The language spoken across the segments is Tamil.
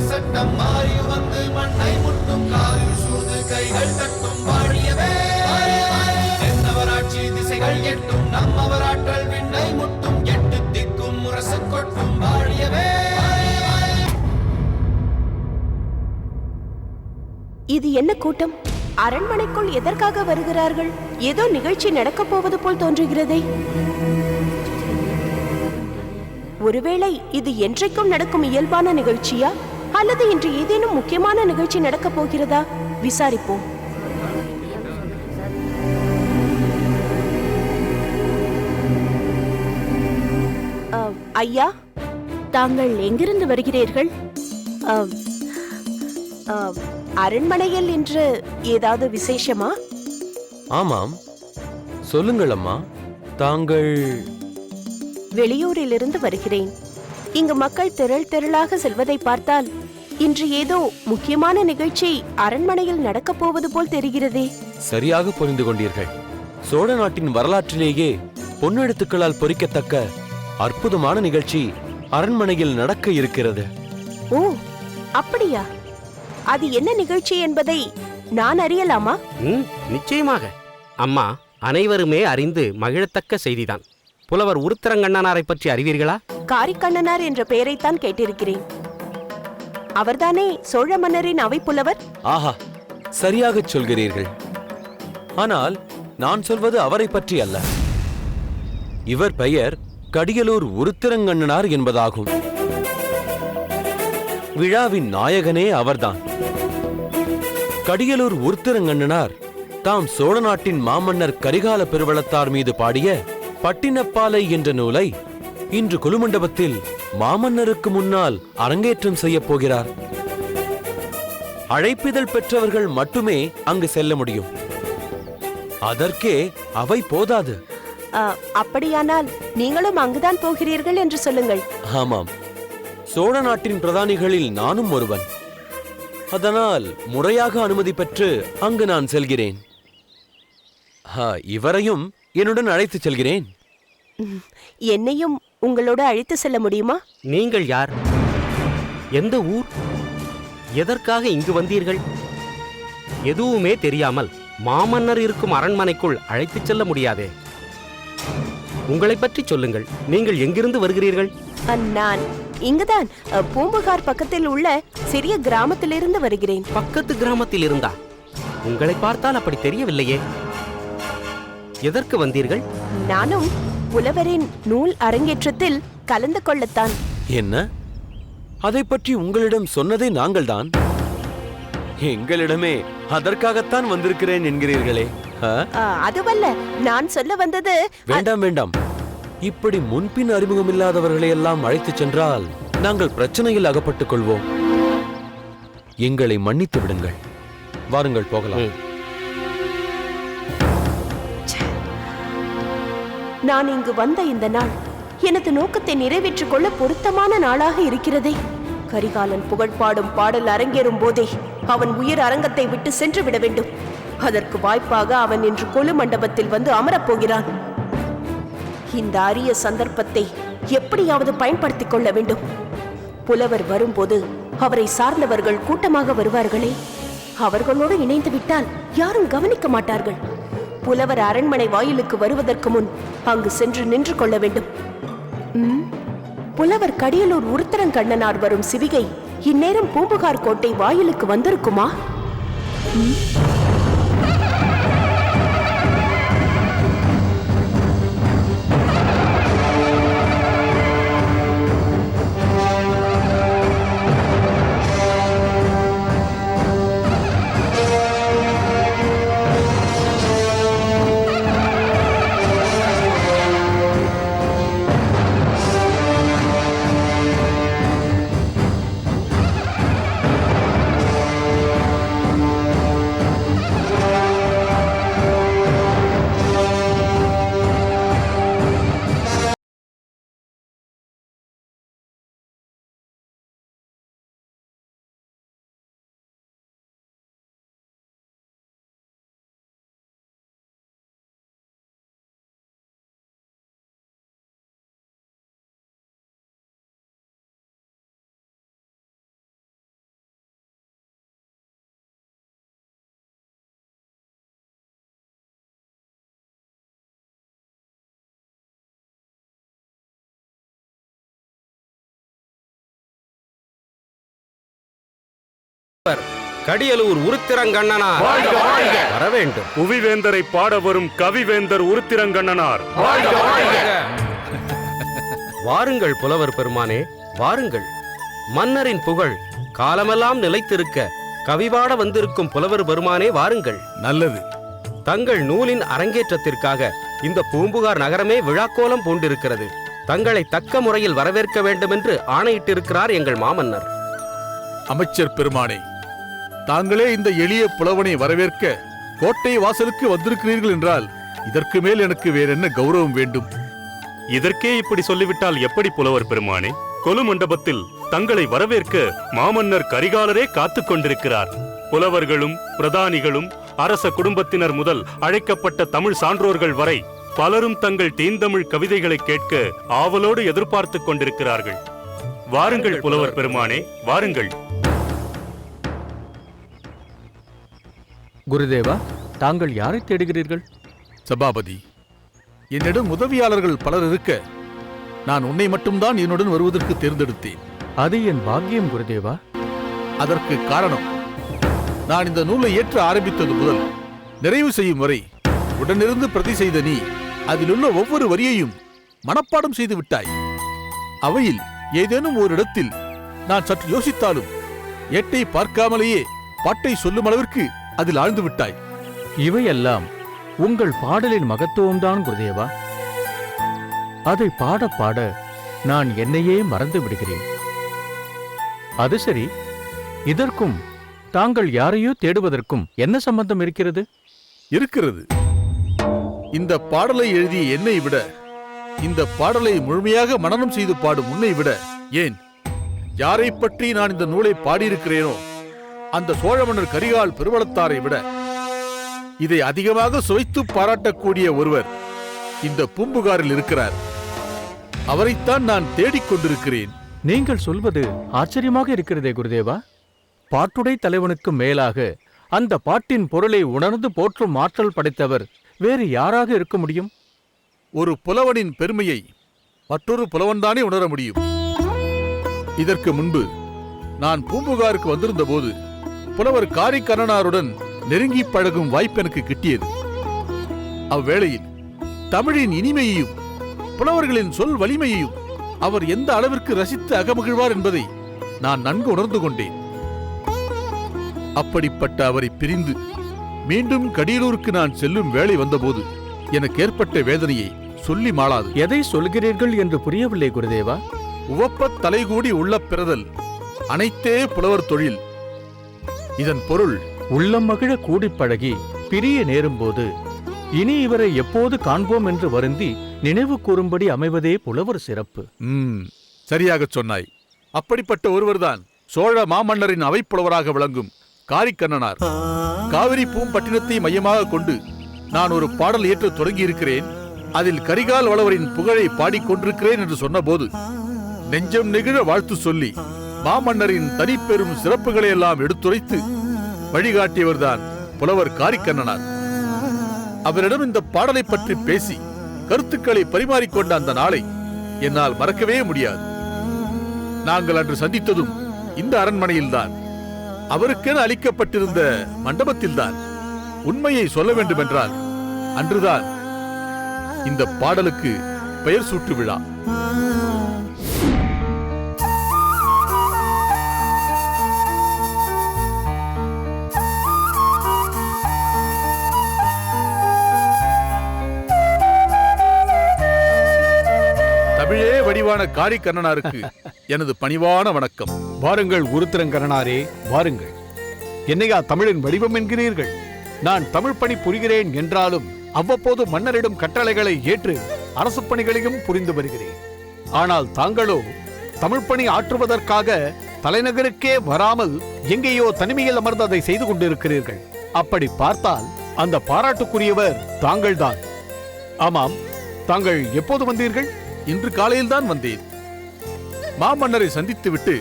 சட்டம் மாறி வந்து மண்ணை முட்டும் காலில் சூழ்ந்து கைகள் தட்டும் வாழியவே தென்னவராட்சி திசைகள் எட்டும் நம்மவராற்றல் விண்ணை முட்டும் எட்டு திக்கும் முரசு கொட்டும் வாழியவே. இது என்ன கூட்டம்? அரண்மனைக்குள் எதற்காக வருகிறார்கள்? ஏதோ நிகழ்ச்சி நடக்கப் போவது போல் தோன்றுகிறதே. ஒருவேளை இது என்றைக்கும் நடக்கும் இயல்பான நிகழ்ச்சியா, அல்லது இன்று ஏதேனும் முக்கியமான நிகழ்ச்சி நடக்கப் போகிறதா? விசாரிப்போம். ஐயா, தாங்கள் எங்கிருந்து வருகிறீர்கள்? அரண்மனையில் இன்று ஏதாவது விசேஷமா? ஆமாம், சொல்லுங்கள் அம்மா. தாங்கள்? வெளியூரிலிருந்து வருகிறேன். இங்கு மக்கள் திரள் திரளாக செல்வதை பார்த்தால் இன்று ஏதோ முக்கியமான நிகழ்ச்சி அரண்மனையில் நடக்கப் போவது போல் தெரிகிறதே. சரியாக புரிந்து கொண்டீர்கள். சோழ நாட்டின் வரலாற்றிலேயே பொன்னெழுத்துக்களால் பொறிக்கத்தக்க அற்புதமான நிகழ்ச்சி அரண்மனையில் நடக்க இருக்கிறது. ஓ, அப்படியா? அது என்ன நிகழ்ச்சி என்பதை நான் அறியலாமா? நிச்சயமாக அம்மா, அனைவருமே அறிந்து மகிழத்தக்க செய்திதான். புலவர் உருத்திரங்கண்ணனாரை பற்றி அறிவீர்களா? காரிக்கண்ணனார் என்ற பெயரைத்தான் கேட்டிருக்கிறேன். அவர்தானே சோழ மன்னரின் அவை புலவர்? ஆஹா, சரியாக சொல்கிறீர்கள். ஆனால் நான் சொல்வது அவரை பற்றி அல்ல. இவர் பெயர் கடியலூர் உருத்திரங்கண்ணனார் என்பதாகும். விழாவின் நாயகனே அவர்தான். கடியலூர் உருத்திரங்கண்ணனார் தாம் சோழ நாட்டின் மாமன்னர் கரிகால பெருவளத்தார் மீது பாடிய பட்டினப்பாலை என்ற நூலை இன்று கொலுமண்டபத்தில் மாமன்னருக்கு முன்னால் அரங்கேற்றம் செய்ய போகிறார். அழைப்பிதழ் பெற்றவர்கள் மட்டுமே அங்கு செல்ல முடியும். அதற்கே அவை போதாது. அப்படியானால் நீங்களும் அங்குதான் போகிறீர்கள் என்று சொல்லுங்கள். ஆமாம், சோழ நாட்டின் பிரதானிகளில் நானும் ஒருவன். அதனால் முறையாக அனுமதி பெற்று அங்கு நான் செல்கிறேன். இவரையும் என்னுடன் அழைத்து செல்கிறேன். என்னையும் உங்களோடு அழைத்து செல்ல முடியுமா? நீங்கள் யார்? எந்த ஊர்? எதற்காக இங்கு வந்தீர்கள்? எதுவுமே தெரியாமல் மாமன்னர் இருக்கும் அரண்மனைக்குள் அழைத்துச் செல்ல முடியாதே. உங்களை பற்றி சொல்லுங்கள். நீங்கள் எங்கிருந்து வருகிறீர்கள்? நான் இங்குதான் பூம்புகார் பக்கத்தில் உள்ள சிறிய கிராமத்திலிருந்து வருகிறேன். பக்கத்து கிராமத்தில் இருந்தா? உங்களை பார்த்தால் அப்படி தெரியவில்லையே. எதற்கு வந்தீர்கள்? நானும் புலவரின் நூல் அரங்கேற்றத்தில் கலந்து கொள்ளத்தான். என்ன? அதை பற்றி உங்களிடம் சொன்னதே நாங்கள்தான். எங்களிடமே அதற்காகத்தான் வந்திருக்கிறேன் என்கிறீர்களே. அதுவல்ல, நான் சொல்ல வந்தது. வேண்டாம் வேண்டாம், இப்படி முன்பின் அறிமுகம் இல்லாதவர்களை எல்லாம் அழைத்துச் சென்றால் நாங்கள் பிரச்சனையில் அகப்பட்டுக் கொள்வோம். எங்களை மன்னித்து விடுங்கள். வாருங்கள், போகலாம். நான் இங்கு வந்த இந்த நாள் எனது நோக்கத்தை நிறைவேற்றிக் கொள்ள பொருத்தமான நாளாக இருக்கிறதே. கரிகாலன் புகழ்பாடும் பாடல் அரங்கேறும் போதே அவன் உயிர் அரங்கத்தை விட்டு சென்று விட வேண்டும். அதற்கு வாய்ப்பாக அவன் இன்று கொலு மண்டபத்தில் வந்து அமரப்போகிறான். இந்த அரிய சந்தர்ப்பத்தை எப்படியாவது பயன்படுத்திக் கொள்ள வேண்டும். புலவர் வரும்போது அவரை சார்ந்தவர்கள் கூட்டமாக வருவார்களே, அவர்களோடு இணைந்து விட்டால் யாரும் கவனிக்க மாட்டார்கள். புலவர் அரண்மனை வாயிலுக்கு வருவதற்கு முன் அங்கு சென்று நின்று கொள்ள வேண்டும். புலவர் கடியலூர் உருத்திரங்கண்ணனார் வரும் சிவிகை இந்நேரம் பூம்புகார் கோட்டை வாயிலுக்கு வந்திருக்குமா? கடியலூர் உருத்திரங்கண்ணனார் வர வேண்டும். புவிவேந்தரை பாட வரும் கவிவேந்தர் உருத்திரங்கண்ணனார் வாருங்கள் புலவர் பெருமானே, வாருங்கள். மன்னரின் புகழ் காலமெல்லாம் நிலைத்திருக்க கவிபாட வந்திருக்கும் புலவர் பெருமானே, வாருங்கள். நல்லது. தங்கள் நூலின் அரங்கேற்றத்திற்காக இந்த பூம்புகார் நகரமே விழாக்கோலம் பூண்டிருக்கிறது. தங்களை தக்க முறையில் வரவேற்க வேண்டும் என்று ஆணையிட்டிருக்கிறார் எங்கள் மாமன்னர். அமைச்சர் பெருமானே, தாங்களே இந்த எளிய புலவனை வரவேற்க கோட்டை வாசலுக்கு வந்திருக்கிறீர்கள் என்றால் இதற்கு மேல் எனக்கு வேறென்ன கௌரவம் வேண்டும்? இதற்கே இப்படி சொல்லிவிட்டால் எப்படி புலவர் பெருமானே? கொலு மண்டபத்தில் தங்களை வரவேற்க மாமன்னர் கரிகாலரே காத்துக் கொண்டிருக்கிறார். புலவர்களும் பிரதானிகளும் அரச குடும்பத்தினர் முதல் அழைக்கப்பட்ட தமிழ் சான்றோர்கள் வரை பலரும் தங்கள் தீந்தமிழ் கவிதைகளை கேட்க ஆவலோடு எதிர்பார்த்துக் கொண்டிருக்கிறார்கள். வாருங்கள் புலவர் பெருமானே, வாருங்கள். குருதேவா, தாங்கள் யாரை தேடுகிறீர்கள்? சபாபதி, என்னிடம் உதவியாளர்கள் பலர் இருக்க நான் உன்னை மட்டும்தான் என்னுடன் வருவதற்கு தேர்ந்தெடுத்தேன். அது என் பாக்கியம் குருதேவா. அதற்கு காரணம், நான் இந்த நூலை ஏற்ற ஆரம்பித்தது முதல் நிறைவு செய்யும் வரை உடனிருந்து பிரதி செய்த நீ அதிலுள்ள ஒவ்வொரு வரியையும் மனப்பாடம் செய்து விட்டாய். அவையில் ஏதேனும் ஒரு இடத்தில் நான் சற்று யோசித்தாலும் ஏட்டை பார்க்காமலேயே பாட்டை சொல்லும் அளவிற்கு அதில் ஆழ்ந்து விட்டாய். இவையெல்லாம் உங்கள் பாடலின் மகத்துவம்தான் குருதேவா. அதை பாட பாட நான் என்னையே மறந்து விடுகிறேன். அது சரி, இதற்கும் தாங்கள் யாரையோ தேடுவதற்கும் என்ன சம்பந்தம் இருக்கிறது? இருக்கிறது. இந்த பாடலை எழுதிய என்னை விட, இந்த பாடலை முழுமையாக மனனம் செய்து பாடும் உன்னை விட, ஏன் யாரை பற்றி நான் இந்த நூலை பாடியிருக்கிறேனோ அந்த சோழ மன்னர் கரிகால் பெருவளத்தாரை விட இதை அதிகமாக சுவைத்து பாராட்டக்கூடிய ஒருவர் இந்த பூம்புகாரில் இருக்கிறார். அவரைத்தான் நான் தேடிக்கொண்டிருக்கிறேன். நீங்கள் சொல்வது ஆச்சரியமாக இருக்கிறதே குருதேவா. பாட்டுடை தலைவனுக்கு மேலாக அந்த பாட்டின் பொருளை உணர்ந்து போற்றும் ஆற்றல் படைத்தவர் வேறு யாராக இருக்க முடியும்? ஒரு புலவனின் பெருமையை மற்றொரு புலவன்தானே உணர முடியும். இதற்கு முன்பு நான் பூம்புகாருக்கு வந்திருந்த போது புலவர் காரிக்கண்ணனாருடன் நெருங்கி பழகும் வாய்ப்பு எனக்கு கிட்டியது. அவ்வேளையில் தமிழின் இனிமையையும் புலவர்களின் சொல் வலிமையையும் அவர் எந்த அளவிற்கு ரசித்து அகமகிழ்வார் என்பதை நான் நன்கு உணர்ந்து கொண்டேன். அப்படிப்பட்ட அவரை பிரிந்து மீண்டும் கடியலூருக்கு நான் செல்லும் வேளை வந்தபோது எனக்கு ஏற்பட்ட வேதனையை சொல்லி மாளாது. எதை சொல்கிறீர்கள் என்று புரியவில்லை குருதேவா. உவப்பத் தலைகூடி உள்ள பிறதல் அனைத்தே புலவர் தொழில். இதன் பொருள், உள்ளம் மகிழ கூடிப் பழகி பிரிய நேரும்போது இனி இவரை எப்போது காண்போம் என்று வருந்தி நினைவு கூறும்படி அமைவதே புலவர் சிறப்பு. சரியாகச் சொன்னாய். அப்படிப்பட்ட ஒருவர்தான் சோழ மாமன்னரின் அவைப்புலவராக விளங்கும் காரிக்கண்ணனார். காவிரி பூம்பட்டினத்தை மையமாக கொண்டு நான் ஒரு பாடல் இயற்ற தொடங்கியிருக்கிறேன். அதில் கரிகால் வளவரின் புகழை பாடிக்கொண்டிருக்கிறேன் என்று சொன்னபோது நெஞ்சம் நெகிழ வாழ்த்து சொல்லி மாமன்னரின் தனிப்பெரும் சிறப்புகளை எல்லாம் எடுத்துரைத்து வழிகாட்டியவர்தான் புலவர் காரிக்கண்ணனார். அவரிடம் இந்த பாடலை பற்றி பேசி கருத்துக்களை பரிமாறிக்கொண்ட அந்த நாளை என்னால் மறக்கவே முடியாது. நாங்கள் அன்று சந்தித்ததும் இந்த அரண்மனையில்தான், அவருக்கென அளிக்கப்பட்டிருந்த மண்டபத்தில்தான். உண்மையை சொல்ல வேண்டுமென்றால் அன்றுதான் இந்த பாடலுக்கு பெயர் சூட்டு விழா. தமிழே வடிவான காரிக்கண்ணனாருக்கு எனது பணிவான வணக்கம். வாருங்கள் உருத்திரங்கண்ணனாரே, வாருங்கள். என்னையா தமிழின் வடிவம் என்கிறீர்கள்? நான் தமிழ் பணி புரிகிறேன் என்றாலும் அவ்வப்போது மன்னரிடம் கட்டளைகளை ஏற்று அரசு பணிகளையும் புரிந்து வருகிறேன். ஆனால் தாங்களோ தமிழ் பணி ஆற்றுவதற்காக தலைநகருக்கே வராமல் எங்கேயோ தனிமையில் அமர்ந்து அதை செய்து கொண்டிருக்கிறீர்கள். அப்படி பார்த்தால் அந்த பாராட்டுக்குரியவர் தாங்கள்தான். ஆமாம், தாங்கள் எப்போது வந்தீர்கள்? இன்று காலையில்தான் வந்தேன். மாமன்னரை சந்தித்துவிட்டு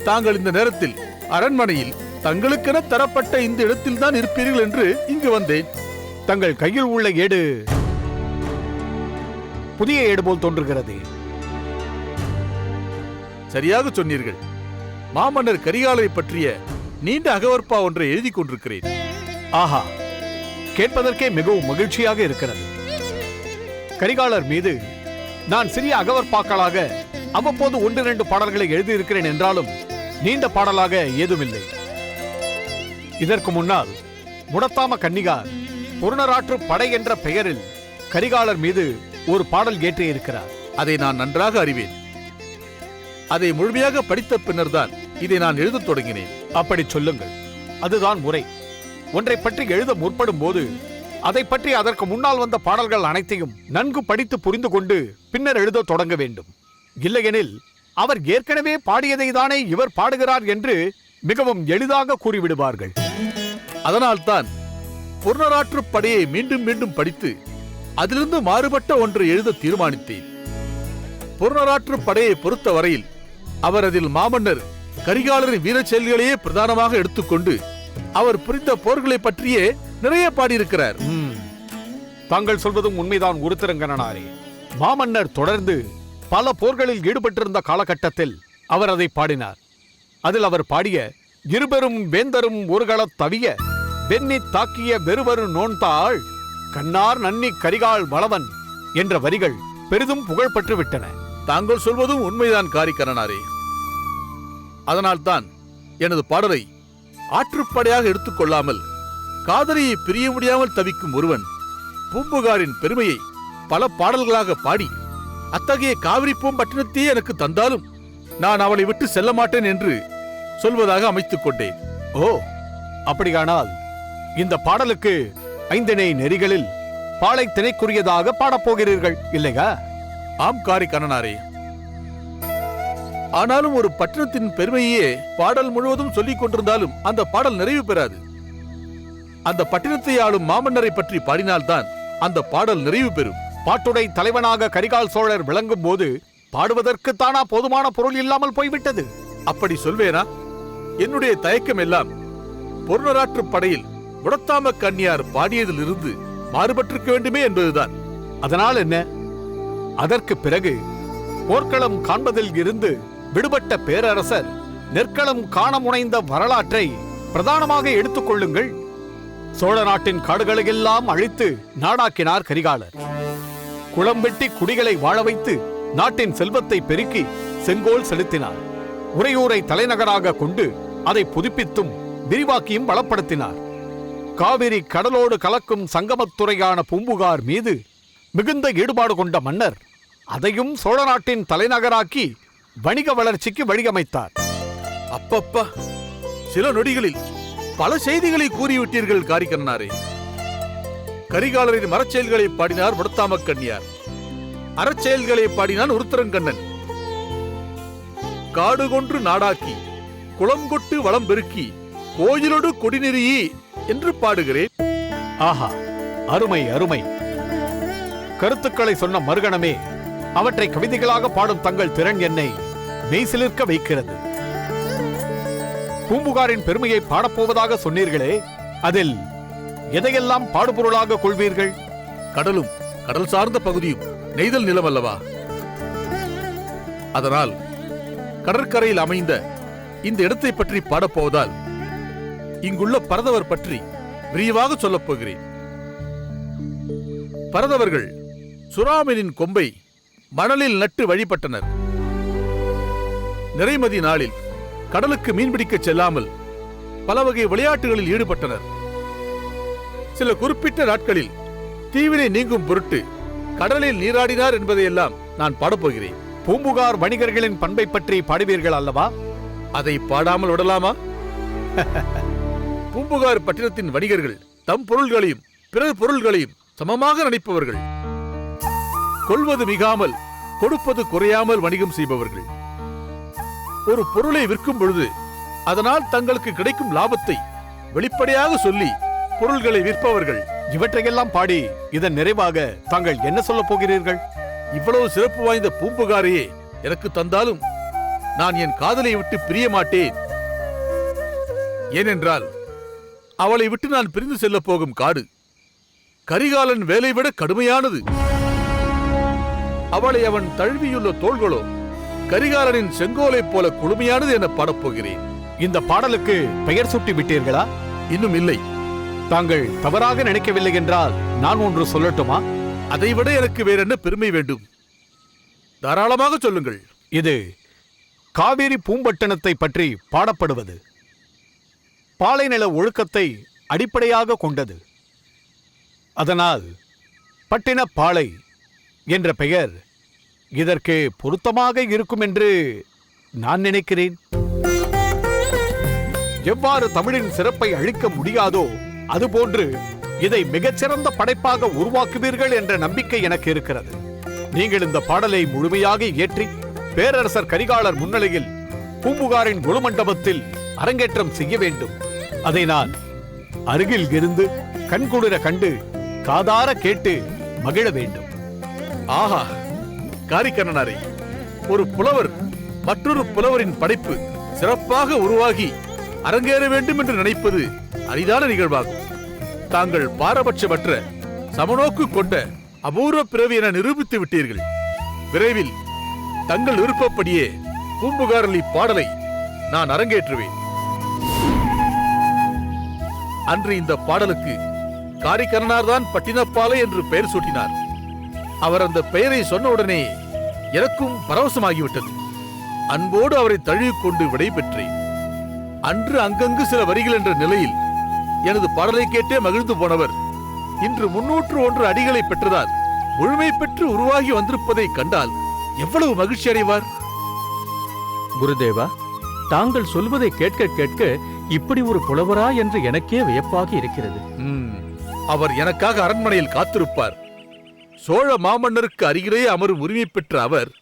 தாங்கள் இந்த நேரத்தில் அரண்மனையில் தங்களுக்கென தரப்பட்ட இந்த இடத்தில்தான் இருப்பீர்கள் என்று இங்கு வந்தேன். தங்கள் கையில் உள்ள ஏடு புதிய ஏடு போல் தோன்றுகிறது. சரியாக சொன்னீர்கள். மாமன்னர் கரிகாலரை பற்றிய நீண்ட அகவற்பா ஒன்றை எழுதி கொண்டிருக்கிறேன். ஆஹா, கேட்பதற்கே மிகவும் மகிழ்ச்சியாக இருக்கிறது. கரிகாலர் மீது நான் சிறிய அகவற்பாக்களாக அவ்வப்போது 1-2 பாடல்களை எழுதியிருக்கிறேன் என்றாலும் நீண்ட பாடலாக ஏதுமில்லை. இதற்கு முன்னால் முடத்தாம கன்னிகார் புறநராற்று படை என்ற பெயரில் கரிகாலர் மீது ஒரு பாடல் ஏற்றியிருக்கிறார். அதை நான் நன்றாக அறிவேன். அதை முழுமையாக படித்த பின்னர்தான் இதை நான் எழுதத் தொடங்கினேன். அப்படி சொல்லுங்கள், அதுதான் முறை. ஒன்றை பற்றி எழுத முற்படும் போது அதை பற்றி அதற்கு முன்னால் வந்த பாடல்கள் அனைத்தையும் நன்கு படித்து புரிந்து கொண்டு பின்னர் எழுத தொடங்க வேண்டும். இல்லையெனில் அவர் ஏற்கனவே பாடியதை தானே இவர் பாடுகிறார் என்று மிகவும் எளிதாக கூறிவிடுவார்கள். அதனால்தான் புறநராற்று படையை மீண்டும் மீண்டும் படித்து அதிலிருந்து மாறுபட்ட ஒன்றை எழுத தீர்மானித்தேன். புறநராற்று படையை பொறுத்த வரையில் அவர் அதில் மாமன்னர் கரிகாலரின் வீர செயல்களையே பிரதானமாக எடுத்துக்கொண்டு அவர் புரிந்த போர்களை பற்றியே நிறைய பாடியிருக்கிறார். தாங்கள் சொல்வதும் உண்மைதான் உருத்திரங்கனாரே. மாமன்னர் தொடர்ந்து பல போர்களில் ஈடுபட்டிருந்த காலகட்டத்தில் அவர் அதை பாடினார். அதில் அவர் பாடிய இருபெரும் வேந்தரும் ஒருகளத் தவிய வெண்ணி தாக்கிய வெறுவரு நோன்தாள் கண்ணார் நன்னி கரிகால் வளவன் என்ற வரிகள் பெரிதும் புகழ் பெற்று விட்டன. தாங்கள் சொல்வதும் உண்மைதான் காரிக்கரனாரே. அதனால்தான் எனது பாடலை ஆற்றுப்படையாக எடுத்துக்கொள்ளாமல் காதலியை பிரிய முடியாமல் தவிக்கும் ஒருவன் பூம்புகாரின் பெருமையை பல பாடல்களாக பாடி அத்தகைய காவிரி பூம்பட்டினத்தையே எனக்கு தந்தாலும் நான் அவளை விட்டு செல்ல மாட்டேன் என்று சொல்வதாக அமைத்துக் கொண்டேன். ஓ, அப்படியானால் இந்த பாடலுக்கு 5 நெறிகளில் பாலை திணைக்குரியதாக பாடப்போகிறீர்கள் இல்லையா? ஆம் காரிக்கரனாரே. ஆனாலும் ஒரு பட்டணத்தின் பெருமையே பாடல் முழுவதும் சொல்லிக் கொண்டிருந்தாலும் அந்த பாடல் நிறைவு பெறாது. அந்த பட்டினத்தை ஆளும் மாமன்னரை பற்றி பாடினால்தான் அந்த பாடல் நிறைவு பெறும். பாட்டுடை தலைவனாக கரிகால் சோழர் விளங்கும் போது பாடுவதற்கு தானா போதுமான பொருள் இல்லாமல் போய்விட்டது. அப்படி சொல்வேனா? என்னுடைய தயக்கம் எல்லாம் புறநராற்று படையில் முடத்தாம கன்னியார் பாடியதிலிருந்து மாறுபட்டிருக்க வேண்டுமே என்பதுதான். அதனால் என்ன? அதற்கு பிறகு போர்க்களம் காண்பதில் இருந்து விடுபட்ட பேரரசர் நெற்களம் காண முனைந்த வரலாற்றை பிரதானமாக எடுத்துக் கொள்ளுங்கள். சோழ நாட்டின் காடுகளையெல்லாம் அழித்து நாடாக்கினார் கரிகாலர். குளம் வெட்டி குடிகளை வாழ வைத்து நாட்டின் செல்வத்தை பெருக்கி செங்கோல் செலுத்தினார். உறையூரை தலைநகராக கொண்டு அதை புதுப்பித்தும் விரிவாக்கியும் வளப்படுத்தினார். காவிரி கடலோடு கலக்கும் சங்கமத்துறையான பூம்புகார் மீது மிகுந்த ஈடுபாடு கொண்ட மன்னர் அதையும் சோழ நாட்டின் தலைநகராக்கி வணிக வளர்ச்சிக்கு வழியமைத்தார். அப்பப்பா, சில நொடிகளில் பல செய்திகளை கூறிவிட்டீர்கள் காரிக்கரனாரே. கரிகாலரின் மரச்செயல்களை பாடினார் முடத்தாம கன்னியார், அறச்செயல்களை பாடினான் உருத்திரங்கண்ணன். காடு கொன்று நாடாக்கி குளம் கொட்டு வளம் பெருக்கி கோயிலோடு கொடிநெறியி என்று பாடுகிறேன். ஆஹா, அருமை அருமை. கருத்துக்களை சொன்ன மறுகணமே அவற்றை கவிதைகளாக பாடும் தங்கள் திறன் என்னை மெய்சிலிர்க்க வைக்கிறது. பூம்புகாரின் பெருமையை பாடப்போவதாக சொன்னீர்களே, அதில் எதையெல்லாம் பாடுபொருளாக கொள்வீர்கள்? கடலும் கடல் சார்ந்த பகுதியும் நெய்தல் நிலம் அல்லவா? அதனால் கடற்கரையில் அமைந்த இந்த இடத்தை பற்றி பாடப்போவதால் இங்குள்ள பரதவர் பற்றி விரிவாக சொல்லப் போகிறேன். பரதவர்கள் சுறாமீனின் கொம்பை மணலில் நட்டு வழிபட்டனர். நிறைமதி நாளில் கடலுக்கு மீன்பிடிக்க செல்லாமல் பல வகை விளையாட்டுகளில் ஈடுபட்டனர். சில குறிப்பிட்ட நாட்களில் தீவினை நீங்கும் பொருட்டு கடலில் நீராடினார் என்பதையெல்லாம் நான் பாடப்போகிறேன். பூம்புகார் வணிகர்களின் பண்பை பற்றி பாடுவீர்கள் அல்லவா? அதை பாடாமல் விடலாமா? பூம்புகார் பட்டினத்தின் வணிகர்கள் தம் பொருள்களையும் பிறர் பொருள்களையும் சமமாக நினைப்பவர்கள். கொள்வது மிகாமல் கொடுப்பது குறையாமல் வணிகம் செய்பவர்கள். ஒரு பொருளை விற்கும் பொழுது அதனால் தங்களுக்கு கிடைக்கும் லாபத்தை வெளிப்படையாக சொல்லி பொருள்களை விற்பவர்கள். இவற்றையெல்லாம் பாடி இதன் நிறைவாக தாங்கள் என்ன சொல்லப் போகிறீர்கள்? இவ்வளவு சிறப்பு வாய்ந்த பூம்புகாரையே எனக்கு தந்தாலும் நான் என் காதலை விட்டு பிரிய மாட்டேன். ஏனென்றால் அவளை விட்டு நான் பிரிந்து செல்ல போகும் காடு கரிகாலன் வேலை விட கடுமையானது. அவளை அவன் தழுவியுள்ள தோள்களோ கரிகாலனின் செங்கோலை போல குளுமையானது என பாடப்போகிறேன். இந்த பாடலுக்கு பெயர் சூட்டி விட்டீர்களா? இன்னும் இல்லை. தாங்கள் தவறாக நினைக்கவில்லை என்றால் நான் ஒன்று சொல்லட்டுமா? அதைவிட எனக்கு வேற என்ன பெருமை வேண்டும்? தாராளமாக சொல்லுங்கள். இது காவேரி பூம்பட்டினத்தை பற்றி பாடப்படுவது. பாலைநில ஒழுக்கத்தை அடிப்படையாக கொண்டது. அதனால் பட்டினப்பாலை என்ற பெயர் இதற்கு பொருத்தமாக இருக்கும் என்று நான் நினைக்கிறேன். எவ்வாறு தமிழின் சிறப்பை அழிக்க முடியாதோ அதுபோன்று இதை மிகச்சிறந்த படைப்பாக உருவாக்குவீர்கள் என்ற நம்பிக்கை எனக்கு இருக்கிறது. நீங்கள் இந்த பாடலை முழுமையாக இயற்றி பேரரசர் கரிகாலர் முன்னிலையில் பூம்புகாரின் கொலுமண்டபத்தில் அரங்கேற்றம் செய்ய வேண்டும். அதை நான் அருகில் இருந்து கண்குளிர கண்டு காதார கேட்டு மகிழ வேண்டும். ஆஹா, காரிக்கண்ணனாரே, ஒரு புலவர் மற்றொரு புலவரின் படைப்பு சிறப்பாக உருவாகி அரங்கேற வேண்டும் என்று நினைப்பது அரிதான நிகழ்வாகும். தாங்கள் பாரபட்சமற்ற சமநோக்கு கொண்ட அபூர்வ பிறவி என நிரூபித்து விட்டீர்கள். விரைவில் தங்கள் விருப்பப்படியே பூம்புகாரில் இப்பாடலை நான் அரங்கேற்றுவேன். அன்று இந்த பாடலுக்கு காரிக்கண்ணனார் தான் பட்டினப்பாலை என்று பெயர் சூட்டினார். அவர் அந்த பெயரை சொன்ன உடனே எனக்கும் பரவசமாகிவிட்டது. அன்போடு அவரை தழுவிக்கொண்டு விடை பெற்றேன். அன்று அங்கங்கு சில வரிகள் என்ற நிலையில் எனது பாடலை கேட்டே மகிழ்ந்து போனவர் இன்று 301 அடிகளை பெற்றதால் முழுமை பெற்று உருவாகி வந்திருப்பதை கண்டால் எவ்வளவு மகிழ்ச்சி அடைவார். குருதேவா, தாங்கள் சொல்வதை கேட்க கேட்க இப்படி ஒரு புலவரா என்று எனக்கே வியப்பாக இருக்கிறது. அவர் எனக்காக அரண்மனையில் காத்திருப்பார். சோழ மாமன்னருக்கு அருகிலே அமரும் உரிமை பெற்ற அவர்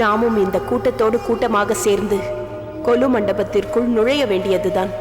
நாமும் இந்த கூட்டத்தோடு கூட்டமாக சேர்ந்து கொலு மண்டபத்திற்குள் நுழைய வேண்டியதுதான்.